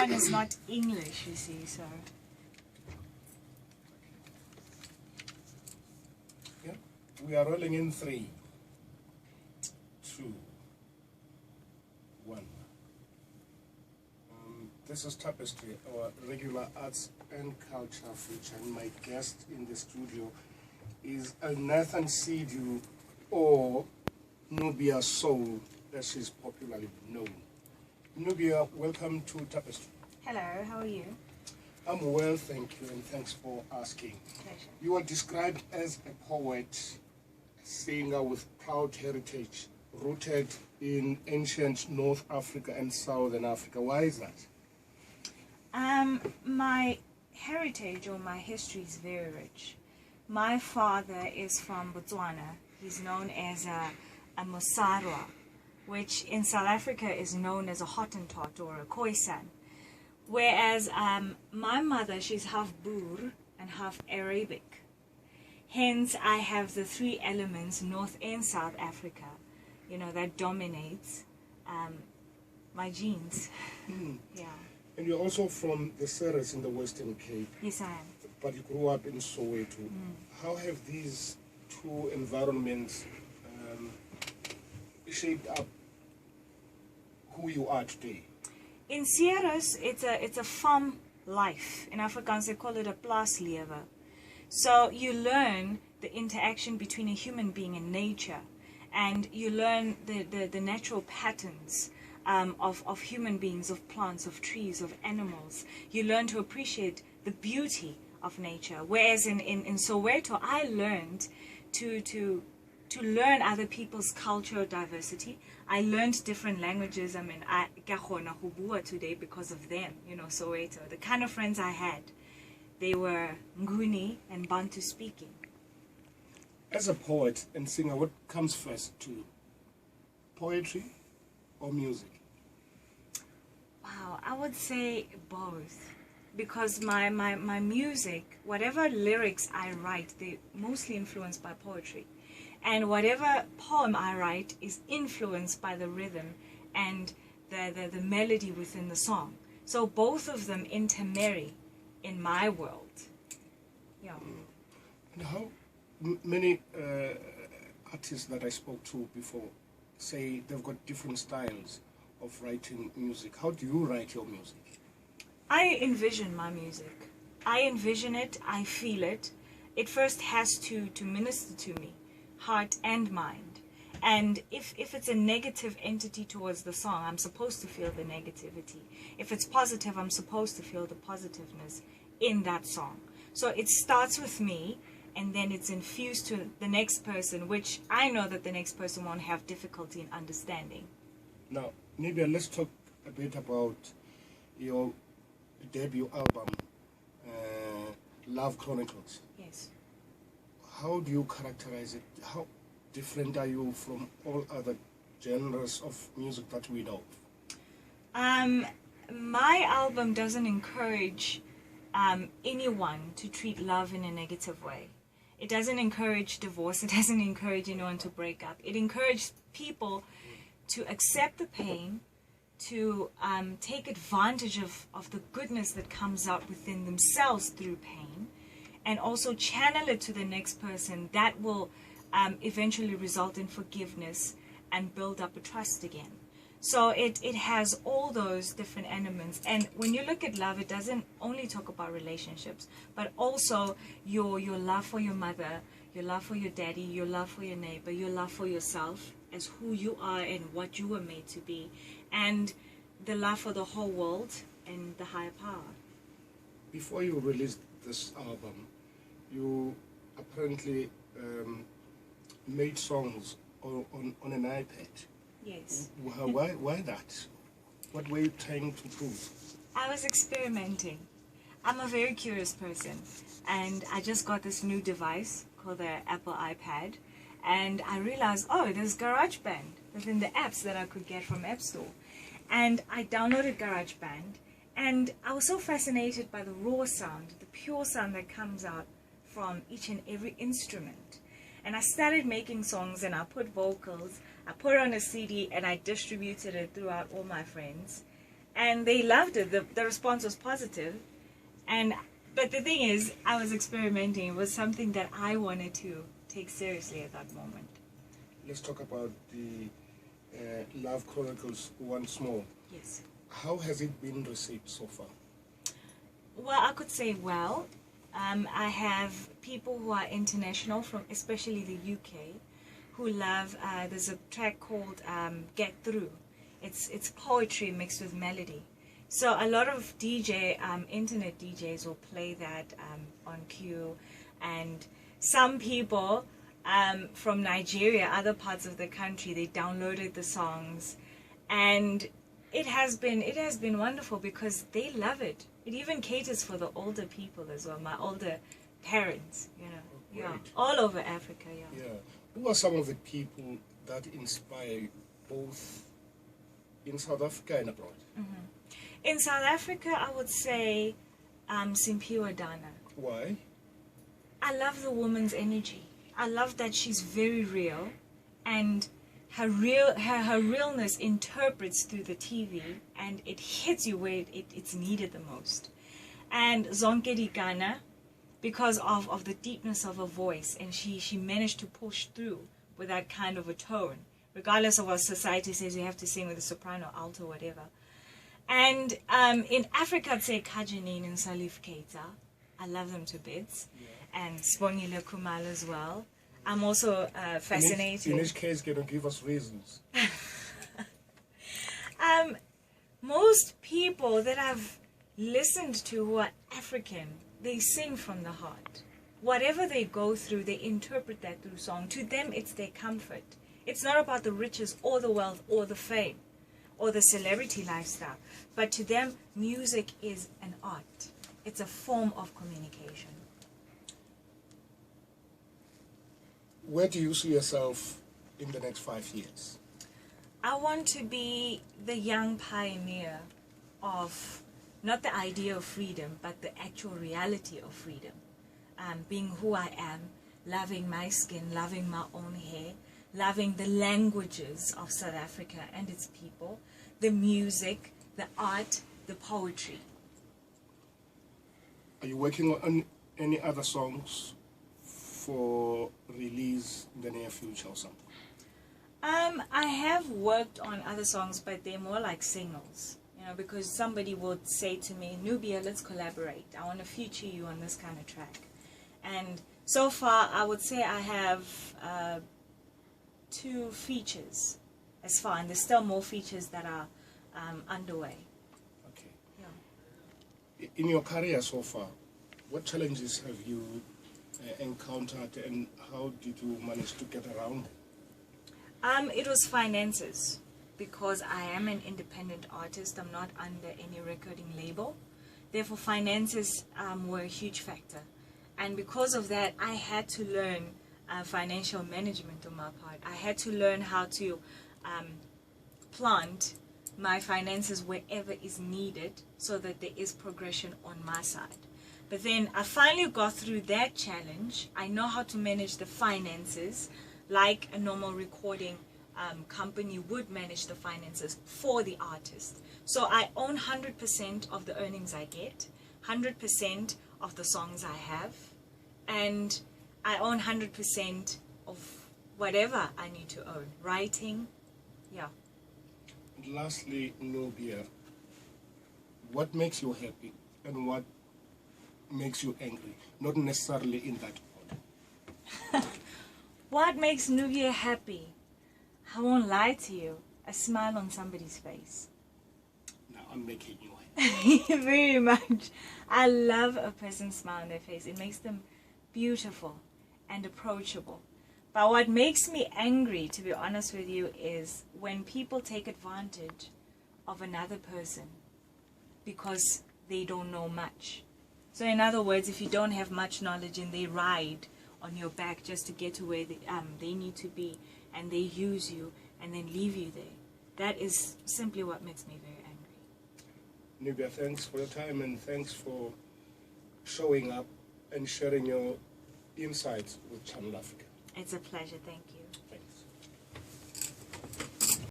one is not English, you see, so. Yeah, we are rolling in 3, 2, 1. This is Tapestry, our regular arts and culture feature, and my guest in the studio is Nathan Sidu, or Nubia Soul, as she's popularly known. Nubia, welcome to Tapestry. Hello, how are you? I'm well, thank you, and thanks for asking. Pleasure. You are described as a poet, singer with proud heritage, rooted in ancient North Africa and Southern Africa. Why is that? My heritage or my history is very rich. My father is from Botswana. He's known as a Mosarwa, which in South Africa is known as a Hottentot or a Khoisan. Whereas my mother, she's half Boer and half Arabic. Hence, I have the 3 elements, North and South Africa, you know, that dominates my genes. Yeah. And you're also from the Ceres in the Western Cape. Yes, I am. But you grew up in Soweto. How have these 2 environments shaped up who you are today? In Ceres, it's a farm life. In Afrikaans, they call it a plaaslewe. So you learn the interaction between a human being and nature, and you learn the natural patterns of human beings, of plants, of trees, of animals. You learn to appreciate the beauty of nature. Whereas in Soweto, I learned to learn other people's cultural diversity. I learned different languages. I mean, I kagona go bua today because of them, you know, Soweto. The kind of friends I had, they were Nguni and Bantu speaking. As a poet and singer, what comes first to you? Poetry or music? Wow, I would say both. Because my music, whatever lyrics I write, they're mostly influenced by poetry. And whatever poem I write is influenced by the rhythm and the melody within the song. So both of them intermarry in my world. Yeah. And how many artists that I spoke to before say they've got different styles of writing music. How do you write your music? I envision my music. I envision it, I feel it. It first has to minister to me, heart and mind. And if it's a negative entity towards the song, I'm supposed to feel the negativity. If it's positive, I'm supposed to feel the positiveness in that song. So it starts with me, and then it's infused to the next person, which I know that the next person won't have difficulty in understanding. Now, Nibia, let's talk a bit about your debut album, Love Chronicles. Yes. How do you characterize it? How different are you from all other genres of music that we know? My album doesn't encourage anyone to treat love in a negative way. It doesn't encourage divorce. It doesn't encourage anyone to break up. It encourages people to accept the pain, to take advantage of the goodness that comes out within themselves through pain, and also channel it to the next person. That will eventually result in forgiveness and build up a trust again. So it has all those different elements. And when you look at love, it doesn't only talk about relationships, but also your love for your mother, your love for your daddy, your love for your neighbor, your love for yourself as who you are and what you were made to be, and the love for the whole world and the higher power. Before you released this album, you apparently made songs on an iPad. Yes. Why that? What were you trying to prove? I was experimenting. I'm a very curious person, and I just got this new device called the Apple iPad, and I realized, oh, there's GarageBand within the apps that I could get from App Store. And I downloaded GarageBand, and I was so fascinated by the raw sound, the pure sound that comes out from each and every instrument. And I started making songs, and I put vocals, I put it on a CD, and I distributed it throughout all my friends. and they loved it. The response was positive, but the thing is, I was experimenting. It was something that I wanted to take seriously at that moment. Let's talk about the Love Chronicles once more. Yes. How has it been received so far? Well, I could say well. I have people who are international, from especially the UK, who love. There's a track called "Get Through." It's poetry mixed with melody. So a lot of internet DJs will play that on cue, and some people from Nigeria, other parts of the country, they downloaded the songs, and it has been wonderful because they love it. It even caters for the older people as well, my older parents, you know. Oh, yeah, all over Africa, yeah. Yeah. Who are some of the people that inspire you, both in South Africa and abroad? Mm-hmm. In South Africa, I would say Simphiwe Dana. Why? I love the woman's energy. I love that she's very real, and her realness interprets through the TV, and it hits you where it's needed the most. And Zonke Dikana, because of the deepness of her voice, and she managed to push through with that kind of a tone, regardless of what society says you have to sing with a soprano, alto, whatever. And in Africa, I'd say Kajanine and Salif Keita. I love them to bits. Yeah. And Sibongile Khumalo as well. I'm also fascinated. In each case, can you give us reasons? Most people that I've listened to who are African, they sing from the heart. Whatever they go through, they interpret that through song. To them, it's their comfort. It's not about the riches or the wealth or the fame or the celebrity lifestyle. But to them, music is an art. It's a form of communication. Where do you see yourself in the next 5 years? I want to be the young pioneer of not the idea of freedom, but the actual reality of freedom. Being who I am, loving my skin, loving my own hair, loving the languages of South Africa and its people, the music, the art, the poetry. Are you working on any other songs for release in the near future or something? I have worked on other songs, but they're more like singles, you know, because somebody would say to me, Nubia, let's collaborate. I want to feature you on this kind of track. And so far, I would say I have 2 features as far, and there's still more features that are underway. Okay. Yeah. In your career so far, what challenges have you encountered, and how did you manage to get around? It was finances, because I am an independent artist. I'm not under any recording label. Therefore, finances were a huge factor. And because of that, I had to learn financial management on my part. I had to learn how to plant my finances wherever is needed so that there is progression on my side. But then I finally got through that challenge. I know how to manage the finances like a normal recording company would manage the finances for the artist. So I own 100% of the earnings I get, 100% of the songs I have, and I own 100% of whatever I need to own. Writing, yeah. And lastly, Nubia, what makes you happy and what makes you angry? Not necessarily in that order. What makes Nubia happy? I won't lie to you. A smile on somebody's face. Now I'm making you happy. Very much. I love a person's smile on their face. It makes them beautiful and approachable. But what makes me angry, to be honest with you, is when people take advantage of another person because they don't know much. So in other words, if you don't have much knowledge and they ride on your back just to get to where they need to be, and they use you and then leave you there, that is simply what makes me very angry. Nubia, thanks for your time and thanks for showing up and sharing your insights with Channel Africa. It's a pleasure, thank you.